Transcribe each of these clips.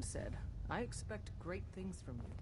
said, I expect great things from you.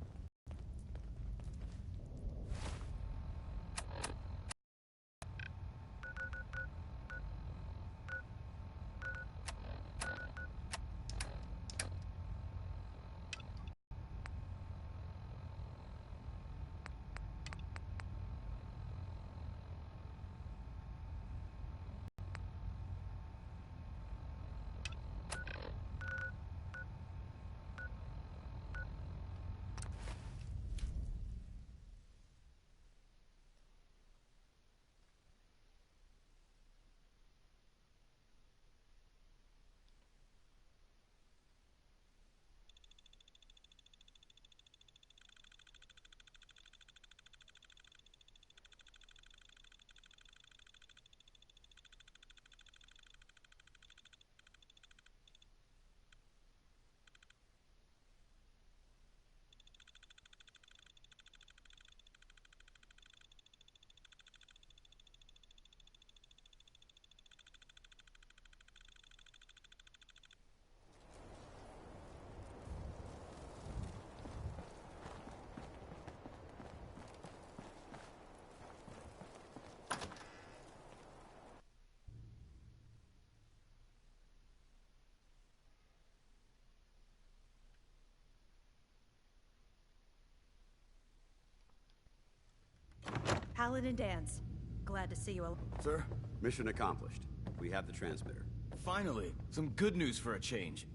Paladin Dance. Glad to see you all. Sir, mission accomplished. We have the transmitter. Finally, some good news for a change.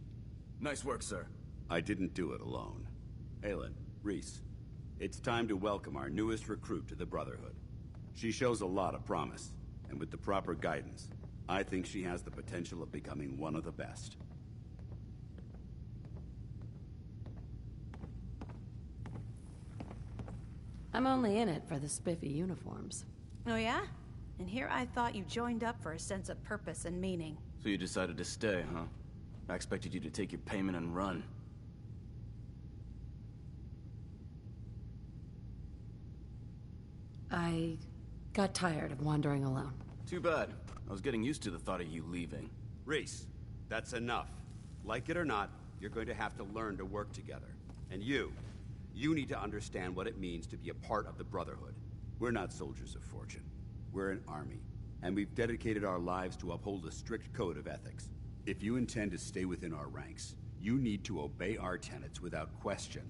Nice work, sir. I didn't do it alone. Aelin, Reese, it's time to welcome our newest recruit to the Brotherhood. She shows a lot of promise, and with the proper guidance, I think she has the potential of becoming one of the best. I'm only in it for the spiffy uniforms. Oh yeah? And here I thought you joined up for a sense of purpose and meaning. So you decided to stay, huh? I expected you to take your payment and run. I got tired of wandering alone. Too bad. I was getting used to the thought of you leaving. Reese, that's enough. Like it or not, you're going to have to learn to work together. And you need to understand what it means to be a part of the Brotherhood. We're not soldiers of fortune. We're an army, and we've dedicated our lives to uphold a strict code of ethics. If you intend to stay within our ranks, you need to obey our tenets without question.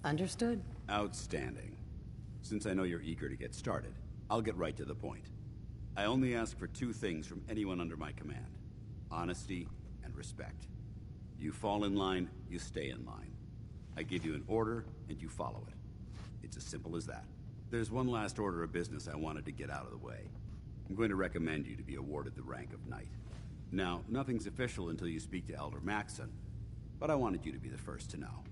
Understood. Outstanding. Since I know you're eager to get started, I'll get right to the point. I only ask for two things from anyone under my command: honesty and respect. You fall in line, you stay in line. I give you an order, and you follow it. It's as simple as that. There's one last order of business I wanted to get out of the way. I'm going to recommend you to be awarded the rank of Knight. Now, nothing's official until you speak to Elder Maxson, but I wanted you to be the first to know.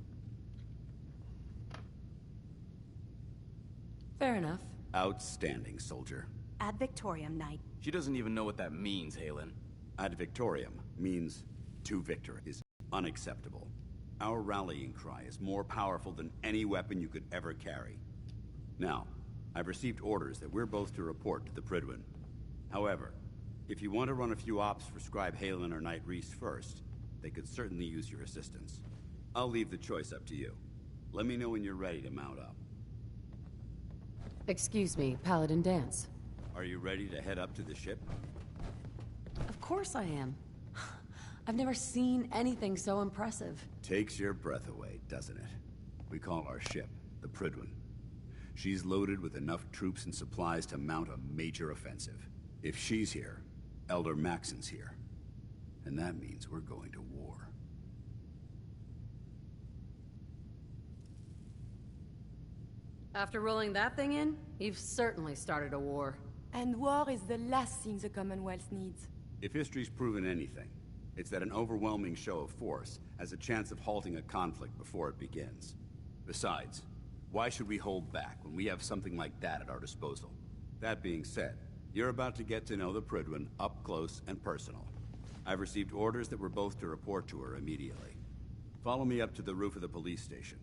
Fair enough. Outstanding, soldier. Ad Victoriam, Knight. She doesn't even know what that means, Halen. Ad Victoriam means to victory is unacceptable. Our rallying cry is more powerful than any weapon you could ever carry. Now, I've received orders that we're both to report to the Prydwen. However, if you want to run a few ops for Scribe Halen or Knight Reese first, they could certainly use your assistance. I'll leave the choice up to you. Let me know when you're ready to mount up. Excuse me, Paladin Dance. Are you ready to head up to the ship? Of course I am. I've never seen anything so impressive. Takes your breath away, doesn't it? We call our ship the Prydwen. She's loaded with enough troops and supplies to mount a major offensive. If she's here, Elder Maxson's here. And that means we're going to war. After rolling that thing in, you've certainly started a war. And war is the last thing the Commonwealth needs. If history's proven anything, it's that an overwhelming show of force has a chance of halting a conflict before it begins. Besides, why should we hold back when we have something like that at our disposal? That being said, you're about to get to know the Prydwen up close and personal. I've received orders that we're both to report to her immediately. Follow me up to the roof of the police station.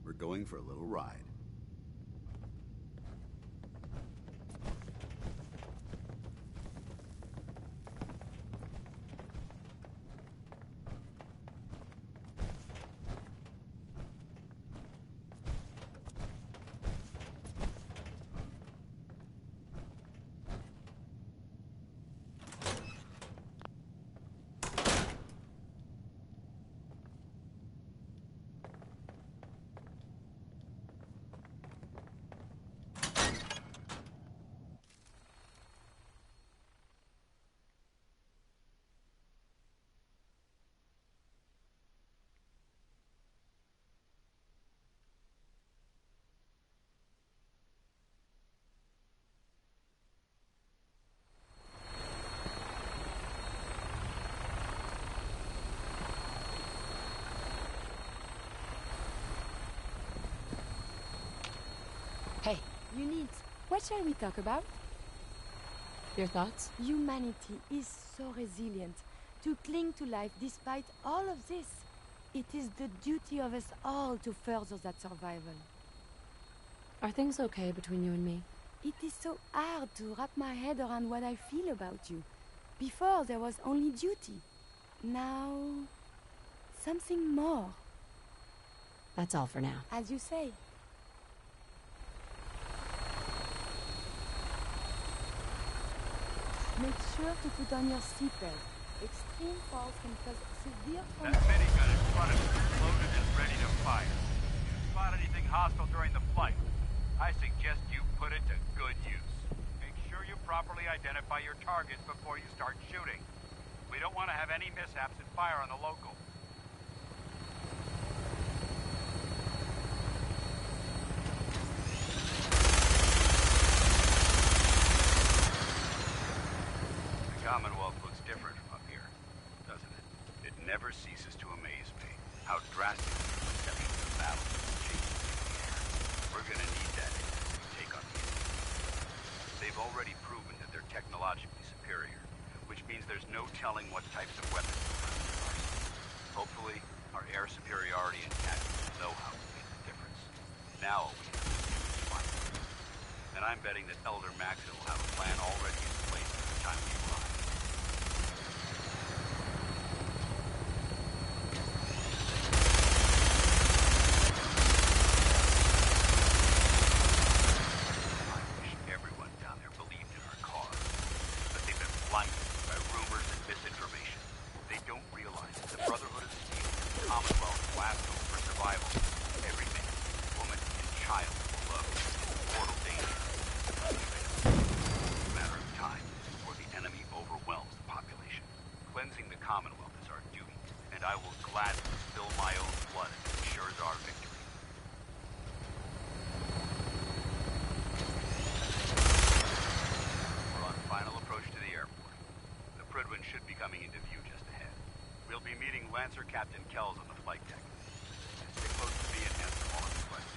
We're going for a little ride. You need. What shall we talk about? Your thoughts? Humanity is so resilient. To cling to life despite all of this. It is the duty of us all to further that survival. Are things okay between you and me? It is so hard to wrap my head around what I feel about you. Before there was only duty. Now... something more. That's all for now. As you say. Make sure to put on your seatbelt. Extreme falls can cause severe trauma. That minigun in front of you is loaded and ready to fire. If you spot anything hostile during the flight, I suggest you put it to good use. Make sure you properly identify your targets before you start shooting. We don't want to have any mishaps and fire on the local. The Commonwealth looks different from up here, doesn't it? It never ceases to amaze me how drastic the perception of the battle changes in the air. We're gonna need that to take on the enemy. They've already proven that they're technologically superior, which means there's no telling what types of weapons will run their arsenal. Hopefully, our air superiority and tactical know-how will make the difference. Now all we have to do is fight them. And I'm betting that Elder Maxon will have a plan already in place by the time we arrive. I wish everyone down there believed in our cause, but they've been blinded by rumors and misinformation. They don't realize that the Brotherhood of Steel and the Commonwealth last hope for survival. Every man, woman, and child below is in mortal danger. It's a matter of time before the enemy overwhelms the population. Cleansing the Commonwealth is our duty, and I will gladly spill my own blood if it ensures our victory. We're on final approach to the airport. The Prydwen should be coming into view just ahead. We'll be meeting Lancer Captain Kells on the flight deck. Stick close to me and answer all of his questions.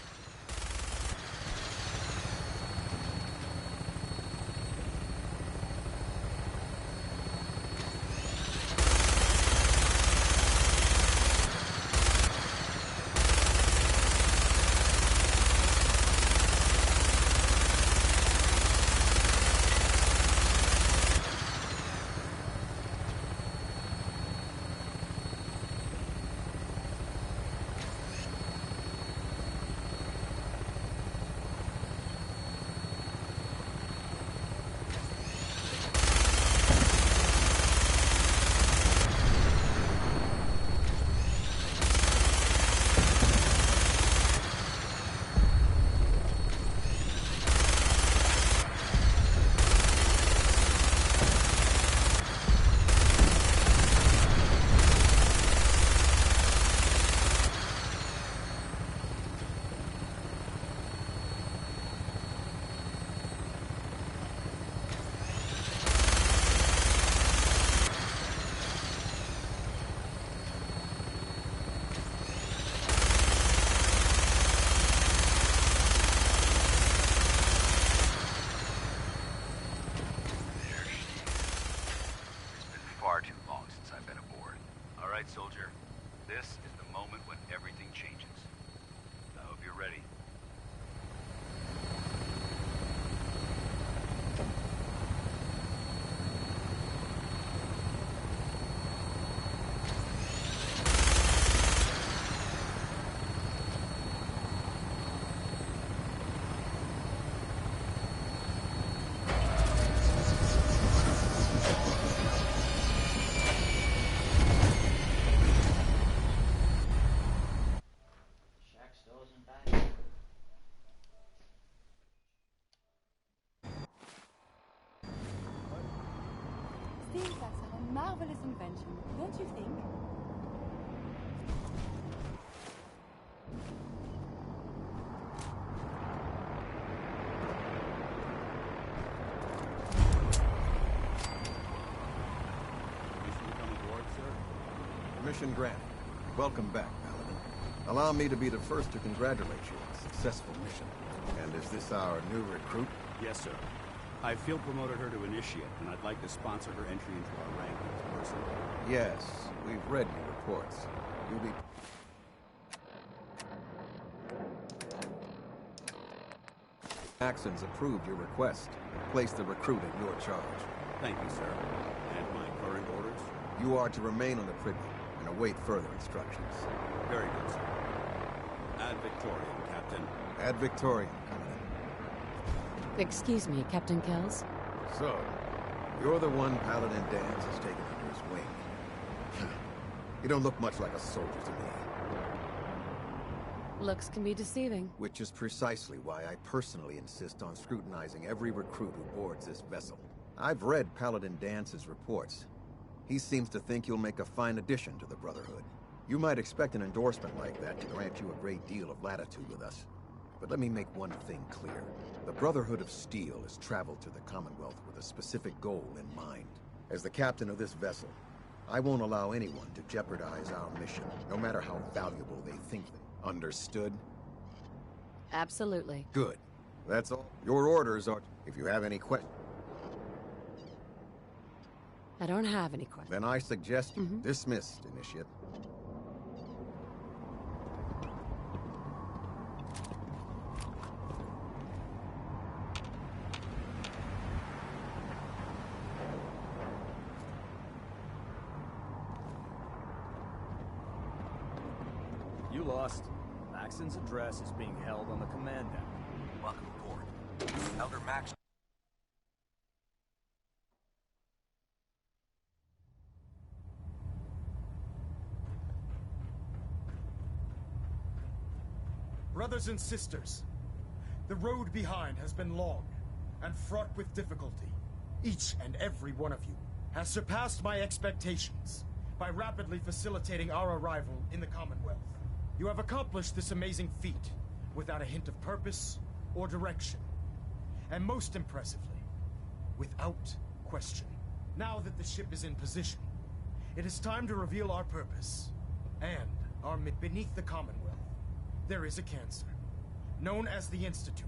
Far too long since I've been aboard. All right, soldier. This is the moment when everything changes. I hope you're ready. Steel caps are a marvelous invention, don't you think? Permission to come aboard, sir? Permission granted. Welcome back, Paladin. Allow me to be the first to congratulate you on a successful mission. And is this our new recruit? Yes, sir. I field promoted her to initiate, and I'd like to sponsor her entry into our rankings personally. Yes, we've read your reports. You'll be... Axon's approved your request and placed the recruit in your charge. Thank you, sir. And my current orders? You are to remain on the Prigly and await further instructions. Very good, sir. Ad Victoriam, Captain. Ad Victoriam, Commandant. Excuse me, Captain Kells. So, you're the one Paladin Danse has taken under his wing. You don't look much like a soldier to me. Looks can be deceiving. Which is precisely why I personally insist on scrutinizing every recruit who boards this vessel. I've read Paladin Dance's reports. He seems to think you'll make a fine addition to the Brotherhood. You might expect an endorsement like that to grant you a great deal of latitude with us. But let me make one thing clear. The Brotherhood of Steel has traveled to the Commonwealth with a specific goal in mind. As the captain of this vessel, I won't allow anyone to jeopardize our mission, no matter how valuable they think them. Understood? Absolutely. Good. That's all. Your orders are... If you have any questions... I don't have any questions. Then I suggest you dismissed, Initiate. You lost. Maxon's address is being held on the command deck. Welcome aboard. Elder Max. Brothers and sisters, the road behind has been long and fraught with difficulty. Each and every one of you has surpassed my expectations by rapidly facilitating our arrival in the Commonwealth. You have accomplished this amazing feat without a hint of purpose or direction. And most impressively, without question. Now that the ship is in position, it is time to reveal our purpose and our beneath the Commonwealth. There is a cancer, known as the Institute.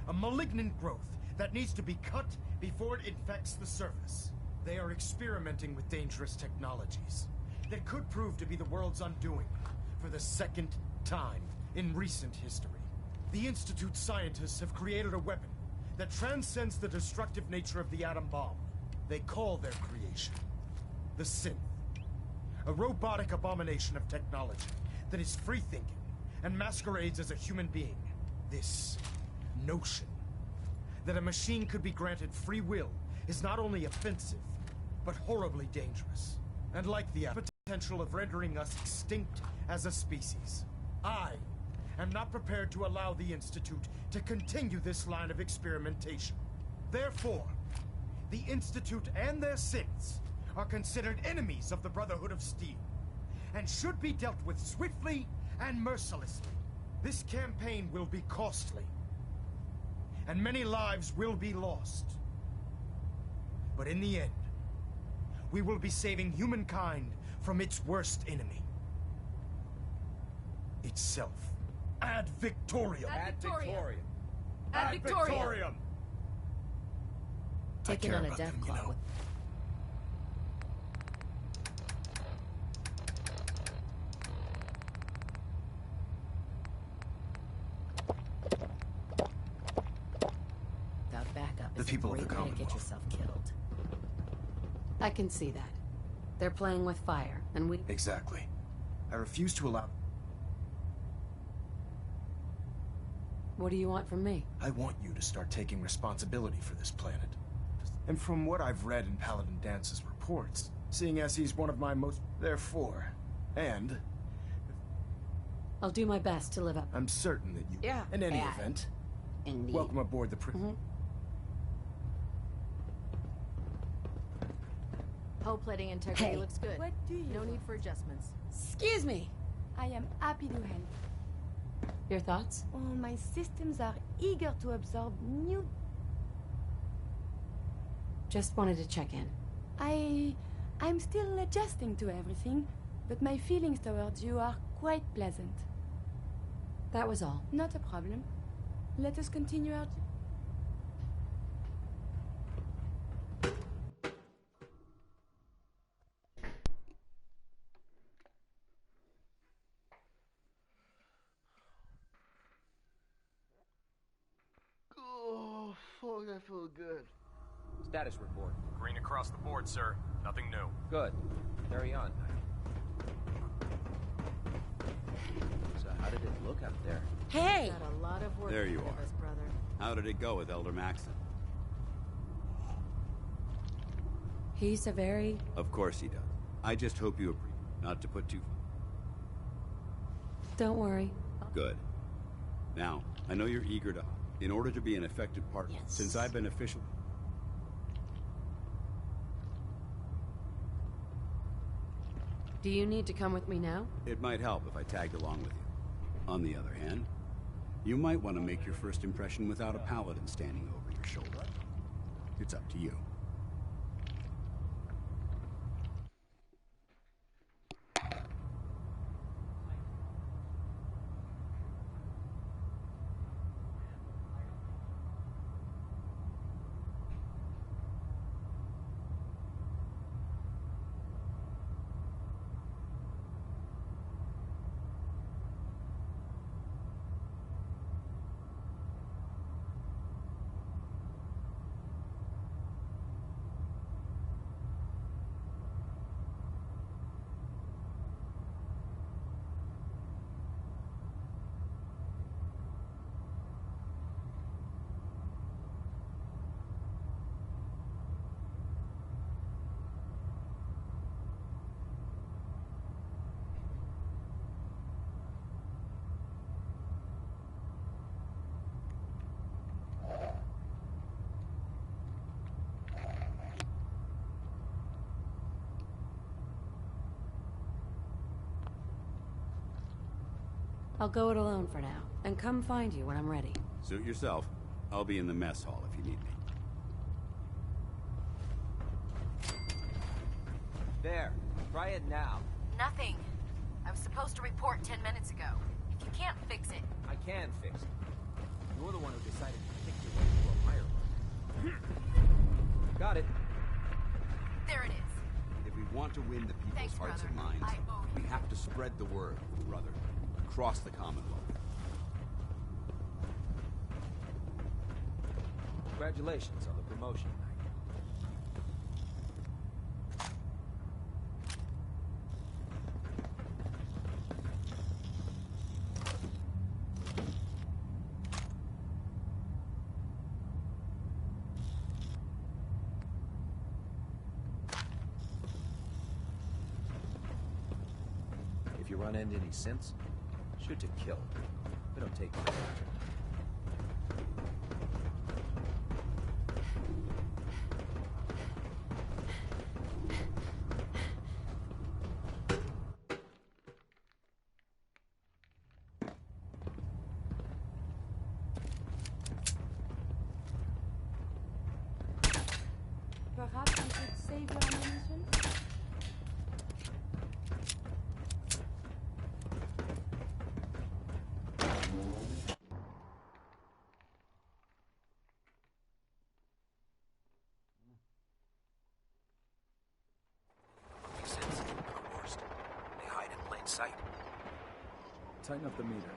A malignant growth that needs to be cut before it infects the surface. They are experimenting with dangerous technologies that could prove to be the world's undoing for the second time in recent history. The Institute's scientists have created a weapon that transcends the destructive nature of the atom bomb. They call their creation the Synth. A robotic abomination of technology that is free-thinking and masquerades as a human being. This notion that a machine could be granted free will is not only offensive, but horribly dangerous. And like the potential of rendering us extinct as a species. I am not prepared to allow the Institute to continue this line of experimentation. Therefore, the Institute and their synths are considered enemies of the Brotherhood of Steel, and should be dealt with swiftly and mercilessly. This campaign will be costly, and many lives will be lost. But in the end, we will be saving humankind from its worst enemy. Itself. Ad Victoriam! Ad Victoriam! Ad Victoriam! Take it on a death claw. Without backup, The people of the get Commonwealth. yourself killed. I can see that. They're playing with fire, and we... Exactly. I refuse to allow... What do you want from me? I want you to start taking responsibility for this planet. And from what I've read in Paladin Dance's reports, seeing as he's one of my most... Therefore, and... I'll do my best to live up. I'm certain that you... Yeah. In any Yeah. event, Indeed. welcome aboard the Hull plating integrity Hey. looks good. What do you No want? need for adjustments. Excuse me. I am happy to help. Your thoughts? All my systems are eager to absorb new... Just wanted to check in. I'm still adjusting to everything. but my feelings towards you are quite pleasant. That was all. Not a problem. Let us continue our... Oh, fuck, I feel good. Status report. Green across the board, sir. Nothing new. Good. Carry on. So how did it look out there? Hey! Got a lot of work There you ahead of are. us, brother. How did it go with Elder Maxon? He's a very... Of course he does. I just hope you appreciate, not to put too... Don't worry. Good. Now, I know you're eager to... In order to be an effective partner, Yes. since I've been official... Do you need to come with me now? It might help if I tagged along with you. On the other hand, you might want to make your first impression without a paladin standing over your shoulder. It's up to you. I'll go it alone for now, and come find you when I'm ready. Suit yourself. I'll be in the mess hall if you need me. There. Try it now. Nothing. I was supposed to report 10 minutes ago. If you can't fix it... I can fix it. You're the one who decided to pick your way to a higher one. Got it. There it is. If we want to win the people's Thanks, hearts brother. and minds, I owe you. we have to spread the word, brother, across the Commonwealth. Congratulations on the promotion. If you run into any synths, shoot to kill. We don't take much. Perhaps you should save your ammunition? These synths are the worst. They hide in plain sight. Tighten up the meter.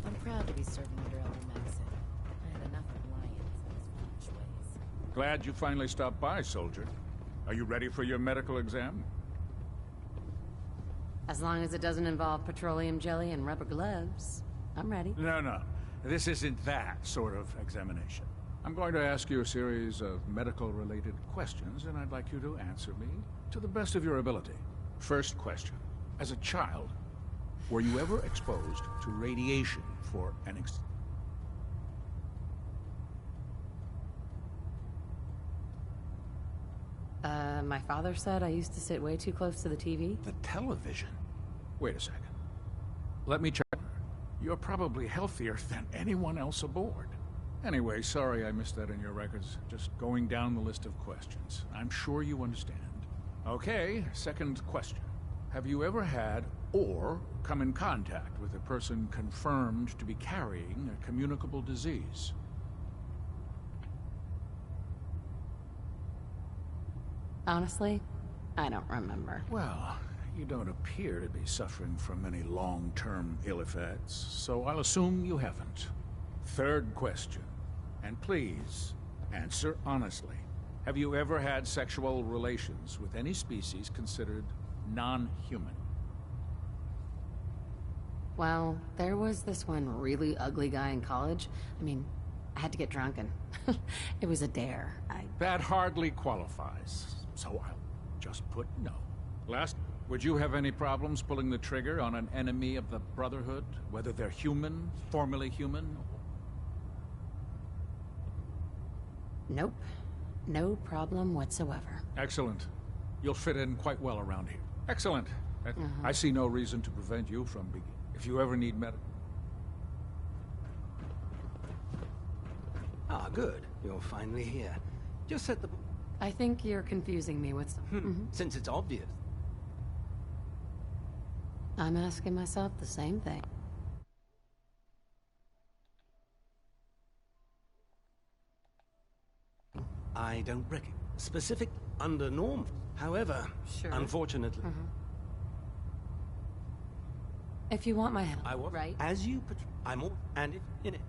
I'm proud to be serving under Elder Maxon. I had enough of lions and his foolish ways. Glad you finally stopped by, soldier. Are you ready for your medical exam? As long as it doesn't involve petroleum jelly and rubber gloves, I'm ready. No. This isn't that sort of examination. I'm going to ask you a series of medical-related questions, and I'd like you to answer me to the best of your ability. First question. As a child, were you ever exposed to radiation for an My father said I used to sit way too close to the TV. The television? Wait a second. Let me check. You're probably healthier than anyone else aboard. Anyway, sorry I missed that in your records. Just going down the list of questions. I'm sure you understand. Okay, second question. Have you ever had or come in contact with a person confirmed to be carrying a communicable disease? Honestly, I don't remember. Well, you don't appear to be suffering from any long-term ill effects, so I'll assume you haven't. Third question, and please, answer honestly. Have you ever had sexual relations with any species considered non-human? Well, there was this one really ugly guy in college. I mean, I had to get drunk and it was a dare. That hardly qualifies, so I'll just put no. Last, would you have any problems pulling the trigger on an enemy of the Brotherhood, whether they're human, formerly human? Nope. No problem whatsoever. Excellent. You'll fit in quite well around here. Excellent. I see no reason to prevent you from beginning. If you ever need medical... Ah, good. You're finally here. Just set the... I think you're confusing me with some... Since it's obvious. I'm asking myself the same thing. I don't reckon. Specific under normal. However, unfortunately... If you want my help, I was, right? As you... I'm all... And it... In it.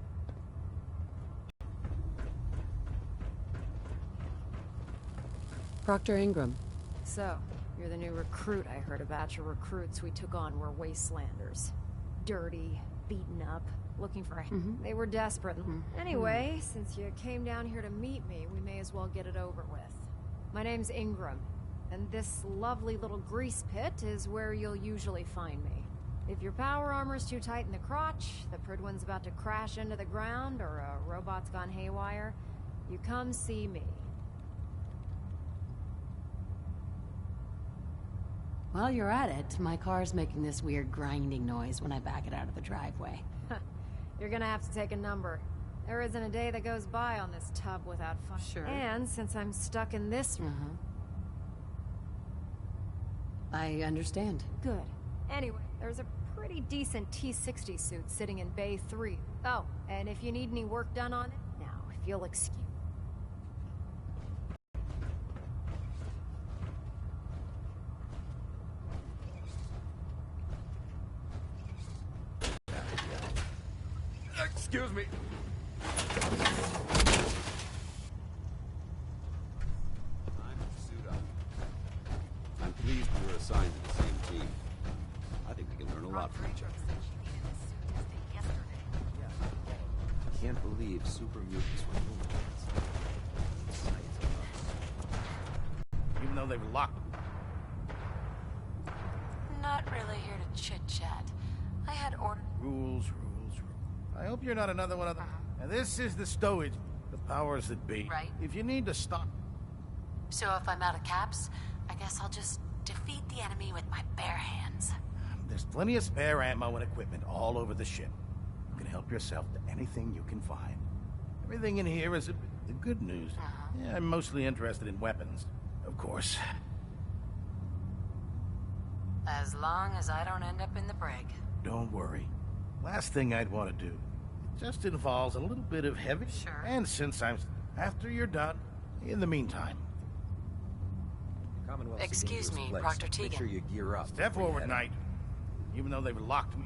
Proctor Ingram. So, you're the new recruit I heard about. Your recruits we took on were wastelanders. Dirty, beaten up, looking for a... They were desperate. Anyway, since you came down here to meet me, we may as well get it over with. My name's Ingram, and this lovely little grease pit is where you'll usually find me. If your power armor's too tight in the crotch, the Pridwan's about to crash into the ground, or a robot's gone haywire, you come see me. While you're at it, my car's making this weird grinding noise when I back it out of the driveway. You're gonna have to take a number. There isn't a day that goes by on this tub without fun. Sure. And since I'm stuck in this... I understand. Good. Anyway, there's a pretty decent T-60 suit sitting in Bay 3. Oh, and if you need any work done on it, now, if you'll excuse... Excuse me. Time to suit up. I'm pleased we were assigned to the same team. I think we can learn a lot from each other. I can't believe super mutants were humans. Even though they were locked. Not really here to chit-chat. I had ordered... Rules. I hope you're not another one of them. Now, this is the stowage. The powers that be. Right. If you need to stop... So if I'm out of caps, I guess I'll just defeat the enemy with my bare hands. There's plenty of spare ammo and equipment all over the ship. You can help yourself to anything you can find. Everything in here is the good news. Yeah, I'm mostly interested in weapons, of course. As long as I don't end up in the brig. Don't worry. Last thing I'd want to do. It just involves a little bit of heavy... Sure. And since I'm... After you're done, in the meantime... Excuse me, Proctor Tegan. Make sure you gear up. Step forward, Knight. Even though they've locked me.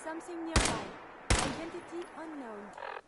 something nearby. Identity unknown.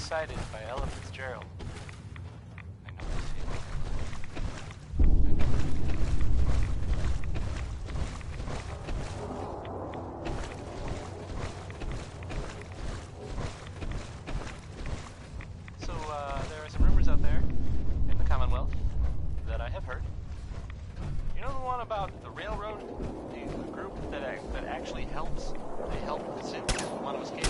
cited by Ella Fitzgerald. I know this feeling. So, there are some rumors out there in the Commonwealth that I have heard. You know the one about the railroad? The group that actually helps? They help the Sims who want to escape.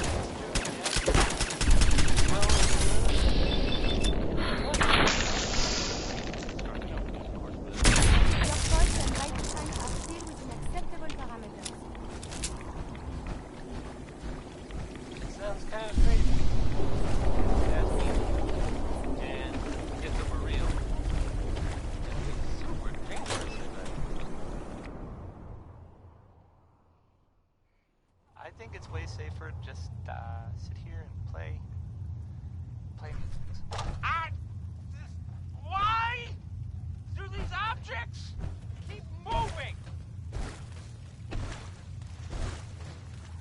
Sounds kind of crazy. That's me. And get that we're real. It's super dangerous, I think it's way safer to just sit here and play music. Why do these objects keep moving?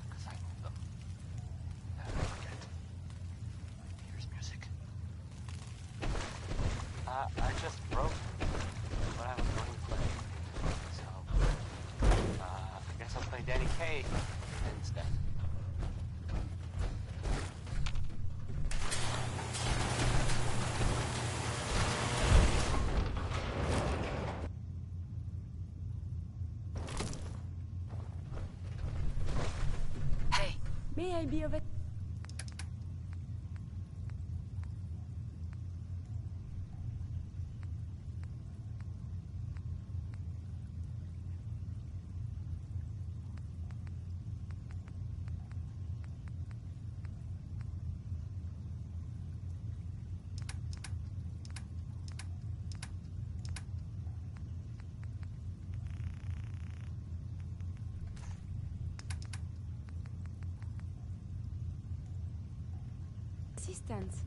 Because I move them. I forget. Here's music. I just wrote what I was going to play. So, I guess I'll play Danny Kaye instead. May I be of it? Assistance.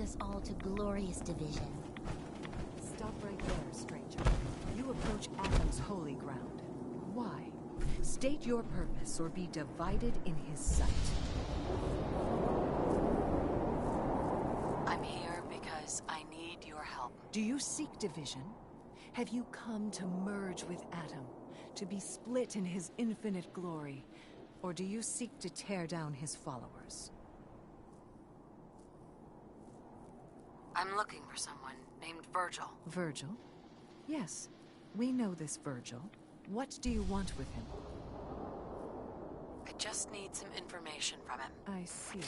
us all to glorious division. Stop right there, stranger. You approach Atom's holy ground. Why? State your purpose or be divided in his sight. I'm here because I need your help. Do you seek division? Have you come to merge with Atom, to be split in his infinite glory? Or do you seek to tear down his followers? I'm looking for someone named Virgil. Virgil? Yes, we know this Virgil. What do you want with him? I just need some information from him. I see.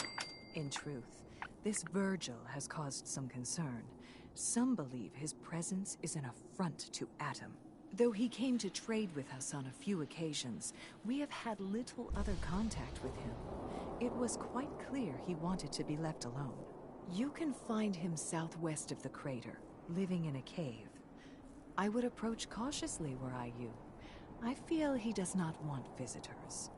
In truth, this Virgil has caused some concern. Some believe his presence is an affront to Atom. Though he came to trade with us on a few occasions, we have had little other contact with him. It was quite clear he wanted to be left alone. You can find him southwest of the crater, living in a cave. I would approach cautiously were I you. I feel he does not want visitors.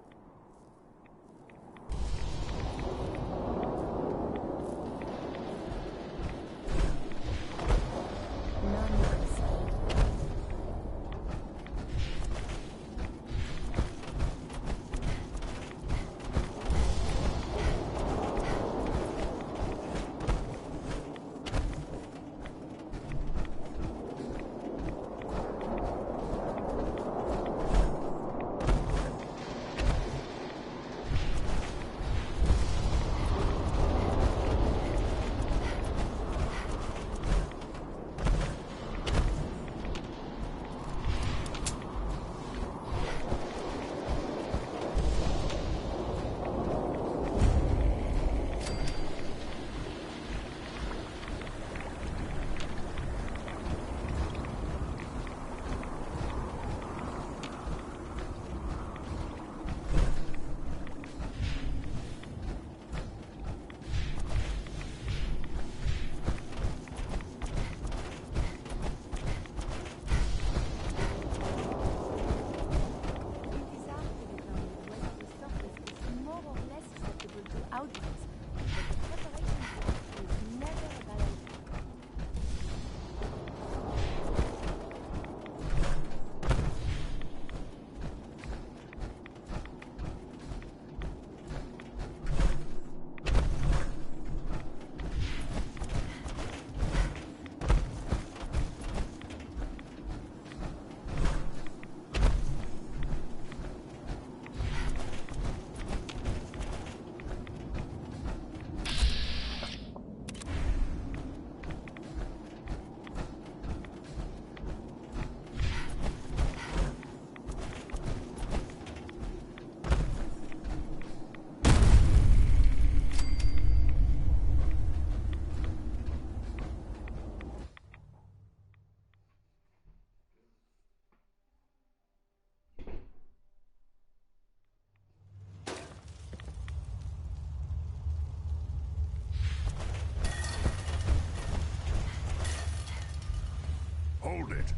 Hold it.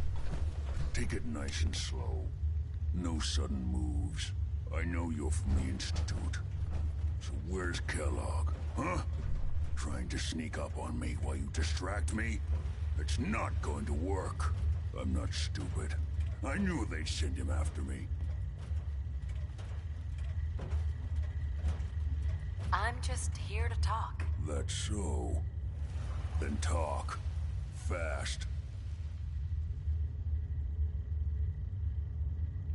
Take it nice and slow. No sudden moves. I know you're from the Institute. So where's Kellogg, huh? Trying to sneak up on me while you distract me? It's not going to work. I'm not stupid. I knew they'd send him after me. I'm just here to talk. That's so. Then talk. Fast.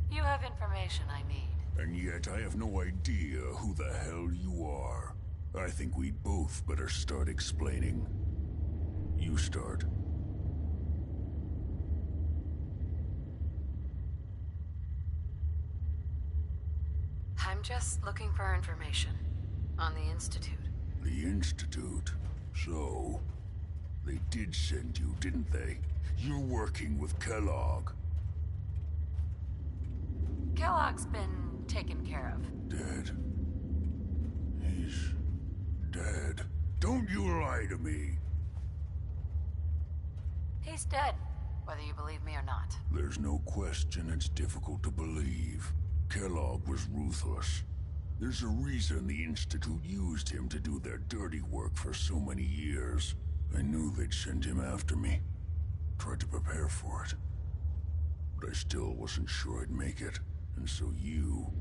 You have information I need. And yet I have no idea who the hell you are. I think we both better start explaining. You start. I'm just looking for information on the Institute. The Institute? So, they did send you, didn't they? You're working with Kellogg. Kellogg's been taken care of. Dead. He's dead. Don't you lie to me. He's dead, whether you believe me or not. There's no question it's difficult to believe. Kellogg was ruthless. There's a reason the Institute used him to do their dirty work for so many years. I knew they'd send him after me. Tried to prepare for it. But I still wasn't sure I'd make it. And so you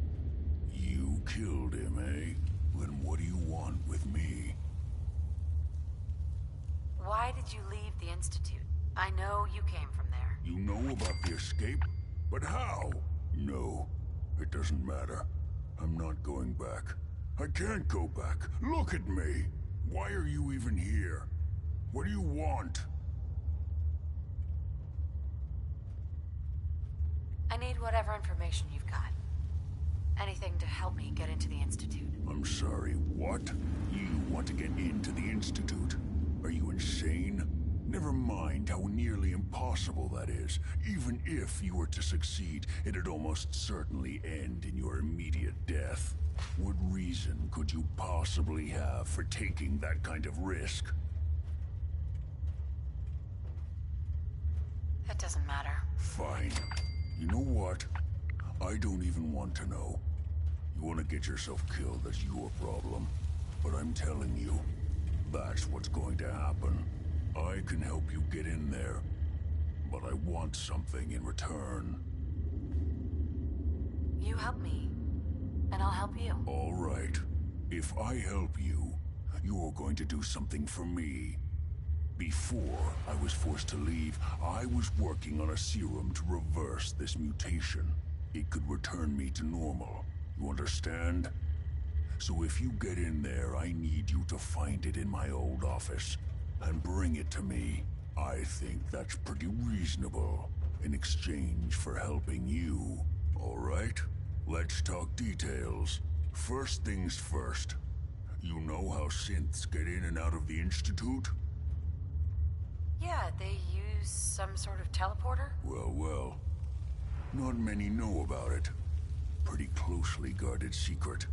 killed him, eh? Then what do you want with me? Why did you leave the Institute? I know you came from there. You know about the escape? But how? No, it doesn't matter. I'm not going back. I can't go back. Look at me. Why are you even here? What do you want? I need whatever information you've got. Anything to help me get into the Institute. I'm sorry, what? You want to get into the Institute? Are you insane? Never mind how nearly impossible that is. Even if you were to succeed, it'd almost certainly end in your immediate death. What reason could you possibly have for taking that kind of risk? It doesn't matter. Fine. You know what? I don't even want to know. You want to get yourself killed, that's your problem. But I'm telling you, that's what's going to happen. I can help you get in there, but I want something in return. You help me, and I'll help you. All right. If I help you, you're going to do something for me. Before I was forced to leave, I was working on a serum to reverse this mutation. It could return me to normal. You understand? So if you get in there, I need you to find it in my old office and bring it to me. I think that's pretty reasonable in exchange for helping you. All right? Let's talk details. First things first. You know how synths get in and out of the Institute? Yeah, they use some sort of teleporter? Well. Not many know about it. Pretty closely guarded secret.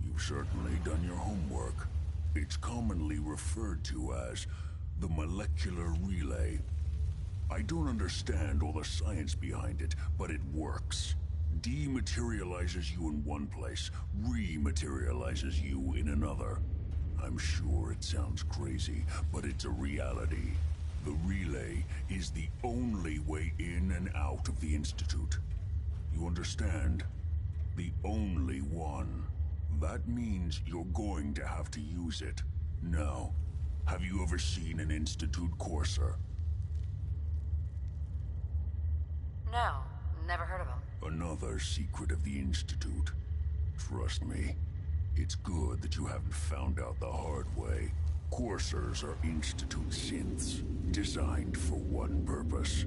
You've certainly done your homework. It's commonly referred to as the molecular relay. I don't understand all the science behind it, but it works. Dematerializes you in one place, rematerializes you in another. I'm sure it sounds crazy, but it's a reality. The relay is the only way in and out of the Institute. You understand? The only one. That means you're going to have to use it. Now, have you ever seen an Institute courser? No, never heard of them. Another secret of the Institute. Trust me, it's good that you haven't found out the hard way. Coursers are Institute synths, designed for one purpose.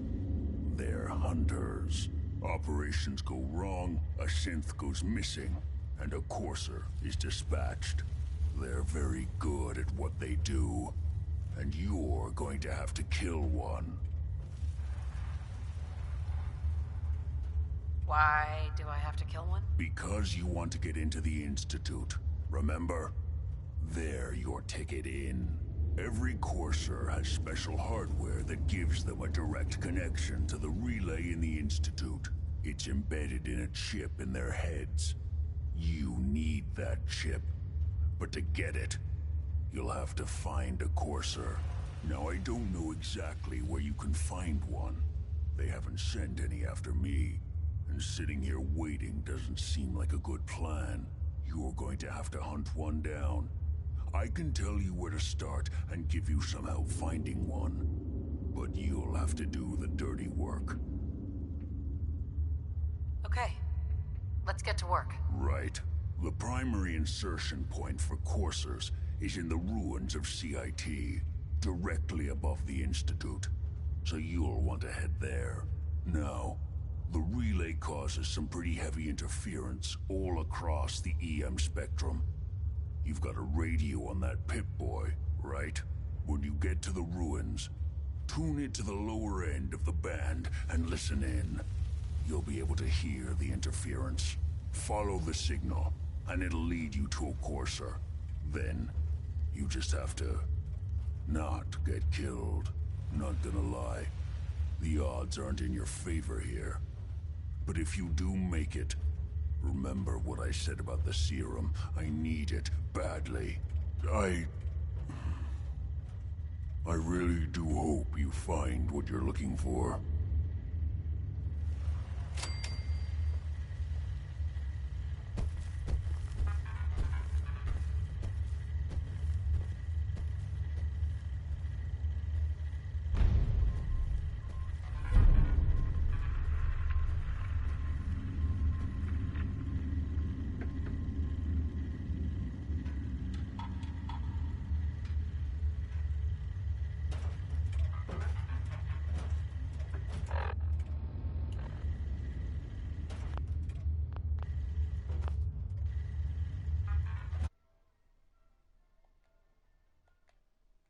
They're hunters. Operations go wrong, a synth goes missing, and a courser is dispatched. They're very good at what they do, and you're going to have to kill one. Why do I have to kill one? Because you want to get into the Institute, remember? They're your ticket in. Every courser has special hardware that gives them a direct connection to the relay in the Institute. It's embedded in a chip in their heads. You need that chip. But to get it, you'll have to find a courser. Now, I don't know exactly where you can find one. They haven't sent any after me. And sitting here waiting doesn't seem like a good plan. You're going to have to hunt one down. I can tell you where to start and give you some help finding one. But you'll have to do the dirty work. Okay. Let's get to work. Right. The primary insertion point for coursers is in the ruins of CIT, directly above the Institute. So you'll want to head there. Now, the relay causes some pretty heavy interference all across the EM spectrum. You've got a radio on that Pip-Boy, right? When you get to the ruins, tune it to the lower end of the band and listen in. You'll be able to hear the interference. Follow the signal, and it'll lead you to a courser. Then, you just have to not get killed. Not gonna lie, the odds aren't in your favor here. But if you do make it, remember what I said about the serum. I need it badly. I really do hope you find what you're looking for.